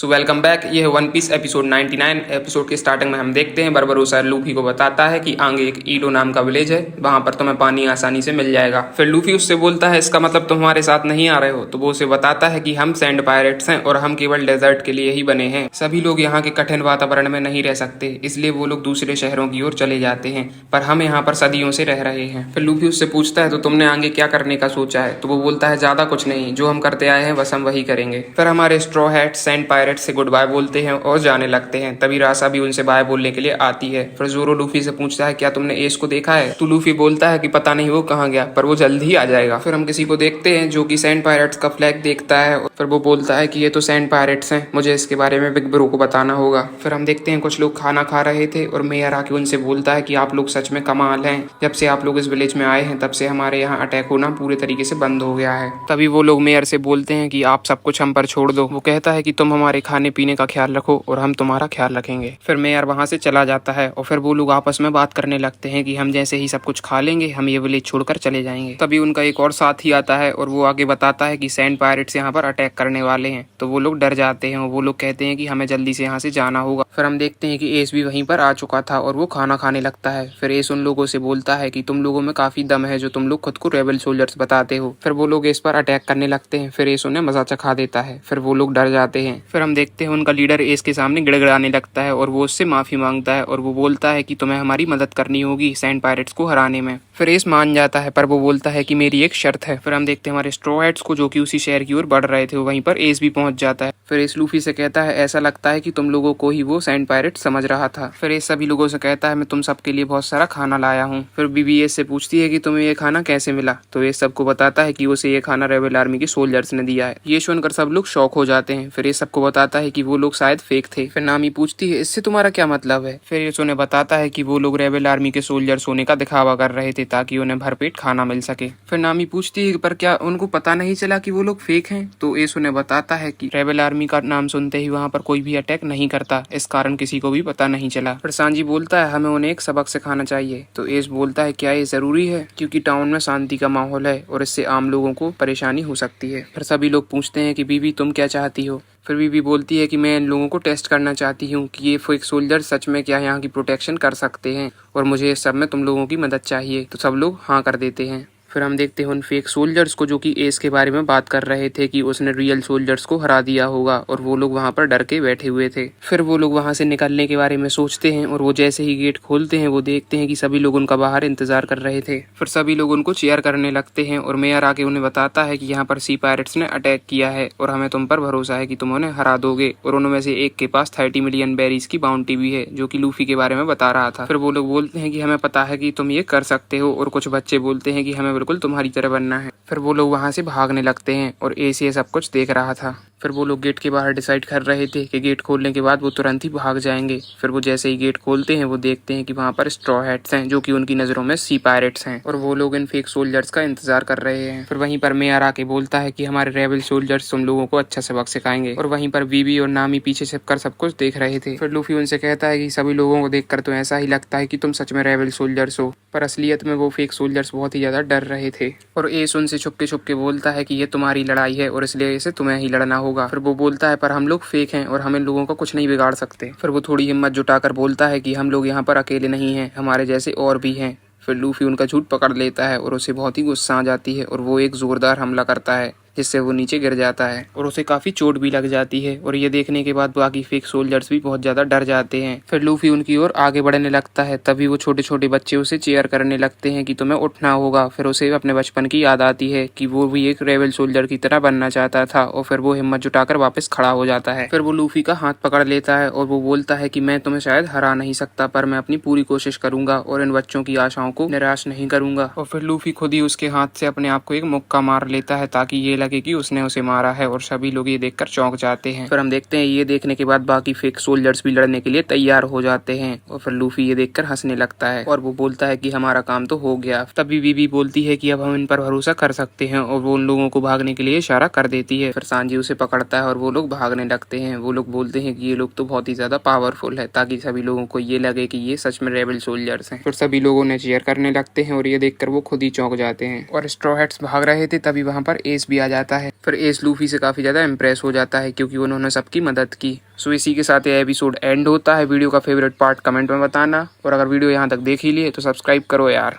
So welcome back. ये है one piece episode 99। Episode के स्टार्टिंग में हम देखते हैं बर्बरोसा लूफी को बताता है कि आगे एक ईडो नाम का विलेज है, वहां पर तुम्हें पानी आसानी से मिल जाएगा। फिर लूफी उससे बोलता है इसका मतलब तुम हमारे साथ नहीं आ रहे हो, तो वो उसे बताता है कि हम सैंड पायरेट्स हैं और हम केवल डेजर्ट के लिए ही बने हैं। सभी लोग यहाँ के कठिन वातावरण में नहीं रह सकते, इसलिए वो लोग दूसरे शहरों की ओर चले जाते हैं, पर हम यहाँ पर सदियों से रह रहे हैं। फिर लूफी उससे पूछता है तो तुमने आगे क्या करने का सोचा है? तो वो बोलता है ज्यादा कुछ नहीं, जो हम करते आए हैं बस हम वही करेंगे। फिर हमारे स्ट्रॉ हैट सैंड पायरेट से गुड बाय बोलते हैं और जाने लगते हैं। तभी रासा भी उनसे बाय बोलने के लिए आती है। फिर जोरो लूफी से पूछता है क्या तुमने एस को देखा है? तो लूफी बोलता है कि पता नहीं वो कहाँ गया, पर वो जल्द ही आ जाएगा। फिर हम किसी को देखते हैं जो कि सैंड पायरेट्स का फ्लैग देखता है। फिर वो बोलता है कि ये तो सैंड पायरेट्स हैं, मुझे इसके बारे में बिग ब्रो को बताना होगा। फिर हम देखते हैं कुछ लोग खाना खा रहे थे और मेयर आके उनसे बोलता है कि आप लोग सच में कमाल हैं, जब से आप लोग इस विलेज में आए हैं तब से हमारे यहाँ अटैक होना पूरे तरीके से बंद हो गया है। तभी वो लोग मेयर से बोलते हैं कि आप सब कुछ हम पर छोड़ दो। वो कहता है कि तुम हमारे खाने पीने का ख्याल रखो और हम तुम्हारा ख्याल रखेंगे। फिर मेयर वहां से चला जाता है और फिर वो लोग आपस में बात करने लगते हैं कि हम जैसे ही सब कुछ खा लेंगे हम ये विलेज छोड़कर चले जाएंगे। तभी उनका एक और साथी आता है और वो आगे बताता है कि सैंड पायरेट्स यहाँ पर अटैक करने वाले हैं। तो वो लोग डर जाते हैं और वो लोग कहते हैं कि हमें जल्दी से यहाँ से जाना होगा। फिर हम देखते हैं कि एस भी वहीं पर आ चुका था और वो खाना खाने लगता है। फिर एस उन लोगों से बोलता है कि तुम लोगों में काफी दम है जो तुम लोग खुद को रेबल सोल्जर्स बताते हो। फिर वो लोग एस पर अटैक करने लगते हैं। फिर एस उन्हें मजा चखा देता है। फिर वो लोग डर जाते हैं। फिर हम देखते हैं उनका लीडर एस के सामने गिड़गिड़ाने लगता है और वो उससे माफी मांगता है और वो बोलता है कि तुम्हें हमारी मदद करनी होगी सैंड पायरेट्स को हराने में। फिर एस मान जाता है पर वो बोलता है कि मेरी एक शर्त है। फिर हम देखते हैं हमारे स्ट्रॉ हैट्स को जो कि उसी शहर की ओर बढ़ रहे थे, वहीं पर एस भी पहुंच जाता है। फिर एस लूफी से कहता है ऐसा लगता है कि तुम लोगों को ही वो सैंड पायरेट समझ रहा था। फिर एस सभी लोगों से कहता है मैं तुम सबके लिए बहुत सारा खाना लाया हूँ। फिर बीबी एस से पूछती है कि तुम्हें ये खाना कैसे मिला? तो एस सबको बताता है कि उसे ये खाना रेबल आर्मी के सोल्जर्स ने दिया है। ये सुनकर सब लोग शॉक हो जाते हैं। फिर एस सबको बताता है कि वो लोग शायद फेक थे। फिर नामी पूछती है इससे तुम्हारा क्या मतलब है? फिर एस उन्हें बताता है कि वो लोग रेबल आर्मी के सोल्जर्स होने का दिखावा कर रहे थे ताकि उन्हें भरपेट खाना मिल सके। फिर नामी पूछती है पर क्या उनको पता नहीं चला कि वो लोग फेक हैं? तो एस उन्हें बताता है कि रेबल आर्मी का नाम सुनते ही वहाँ पर कोई भी अटैक नहीं करता, इस कारण किसी को भी पता नहीं चला। फिर सांजी बोलता है हमें उन्हें एक सबक सिखाना चाहिए। तो एस बोलता है क्या ये जरूरी है, क्योंकि टाउन में शांति का माहौल है और इससे आम लोगों को परेशानी हो सकती है। फिर सभी लोग पूछते हैं कि बीबी तुम क्या चाहती हो? फिर बीबी बोलती है कि मैं इन लोगों को टेस्ट करना चाहती हूँ कि ये फेक सोल्जर सच में क्या यहाँ की प्रोटेक्शन कर सकते हैं और मुझे इस सब में तुम लोगों की मदद चाहिए। तो सब लोग हाँ कर देते हैं। फिर हम देखते हैं उन फेक सोल्जर्स को जो कि एस के बारे में बात कर रहे थे कि उसने रियल सोल्जर्स को हरा दिया होगा और वो लोग वहाँ पर डर के बैठे हुए थे। फिर वो लोग वहाँ से निकलने के बारे में सोचते हैं और वो जैसे ही गेट खोलते हैं वो देखते हैं कि सभी लोग उनका बाहर इंतजार कर रहे थे। फिर सभी लोग उनको चेयर करने लगते हैं और मेयर आके उन्हें बताता है कि यहाँ पर सी पायरेट्स ने अटैक किया है और हमें तुम पर भरोसा है कि तुम उन्हें हरा दोगे, और उनमें से एक के पास 30 मिलियन बेरीज की बाउंटी भी है जो कि लूफी के बारे में बता रहा था। फिर वो लोग बोलते हैं कि हमें पता है कि तुम ये कर सकते हो, और कुछ बच्चे बोलते हैं कि हमें बिल्कुल तुम्हारी तरह बनना है। फिर वो लोग वहाँ से भागने लगते हैं और एस ये सब कुछ देख रहा था। फिर वो लोग गेट के बाहर डिसाइड कर रहे थे कि गेट खोलने के बाद वो तुरंत ही भाग जाएंगे। फिर वो जैसे ही गेट खोलते हैं वो देखते हैं कि वहाँ पर स्ट्रॉ हैट्स हैं जो कि उनकी नज़रों में सी पायरेट्स हैं और वो लोग इन फेक सोल्जर्स का इंतजार कर रहे हैं। फिर वहीं पर मेयर आके बोलता है कि हमारे रेबल सोल्जर्स तुम लोगों को अच्छा सबक सिखाएंगे, और वहीं पर बीबी और नामी पीछे छिपकर सब कुछ देख रहे थे। फिर लूफी उनसे कहता है कि सभी लोगों को देखकर तो ऐसा ही लगता है कि तुम सच में रेबल सोल्जर्स हो, पर असलियत में वो फेक सोल्जर्स बहुत ही ज्यादा डर रहे थे। और एस उनसे छुपके बोलता है कि ये तुम्हारी लड़ाई है और इसलिए इसे तुम्हें ही लड़ना होगा। फिर वो बोलता है पर हम लोग फेक हैं और हम इन लोगों का कुछ नहीं बिगाड़ सकते। फिर वो थोड़ी हिम्मत जुटाकर बोलता है कि हम लोग यहाँ पर अकेले नहीं हैं, हमारे जैसे और भी हैं। फिर लूफी उनका झूठ पकड़ लेता है और उसे बहुत ही गुस्सा आ जाती है और वो एक जोरदार हमला करता है जिससे वो नीचे गिर जाता है और उसे काफी चोट भी लग जाती है। और ये देखने के बाद बाकी फेक सोल्जर्स भी बहुत ज्यादा डर जाते हैं। फिर लूफी उनकी ओर आगे बढ़ने लगता है। तभी वो छोटे छोटे बच्चे उसे चेयर करने लगते हैं कि तुम्हें उठना होगा। फिर उसे अपने बचपन की याद आती है कि वो भी एक रेबल सोल्जर की तरह बनना चाहता था, और फिर वो हिम्मत जुटाकर वापस खड़ा हो जाता है। फिर वो लूफी का हाथ पकड़ लेता है और वो बोलता है कि मैं तुम्हें शायद हरा नहीं सकता, पर मैं अपनी पूरी कोशिश करूंगा और इन बच्चों की आशाओं को निराश नहीं करूंगा। और फिर लूफी खुद ही उसके हाथ से अपने आप को एक मुक्का मार लेता है ताकि ये लगे कि उसने उसे मारा है, और सभी लोग ये देखकर चौंक जाते हैं। फिर हम देखते हैं ये देखने के बाद बाकी फेक सोल्जर्स भी लड़ने के लिए तैयार हो जाते हैं, और फिर लूफी ये देखकर हंसने लगता है और वो बोलता है कि हमारा काम तो हो गया। तभी बीबी बोलती है कि अब हम इन पर भरोसा कर सकते हैं, और वो उन लोगों को भागने के लिए इशारा कर देती है। फिर सांजी उसे पकड़ता है और वो लोग भागने लगते हैं। वो लोग बोलते हैं कि ये लोग तो बहुत ही ज्यादा पावरफुल है, ताकि सभी लोगों को ये लगे कि ये सच में रेबल सोल्जर्स हैं। फिर सभी लोगों ने चीयर करने लगते हैं और ये देखकर वो खुद ही चौंक जाते हैं। और स्ट्रॉ हैट्स भाग रहे थे तभी वहाँ पर एस भी आ जाता है। फिर एस लूफी से काफ़ी ज़्यादा इम्प्रेस हो जाता है क्योंकि उन्होंने सबकी मदद की। सो इसी के साथ ये एपिसोड एंड होता है। वीडियो का फेवरेट पार्ट कमेंट में बताना, और अगर वीडियो यहाँ तक देख ही लिए तो सब्सक्राइब करो यार।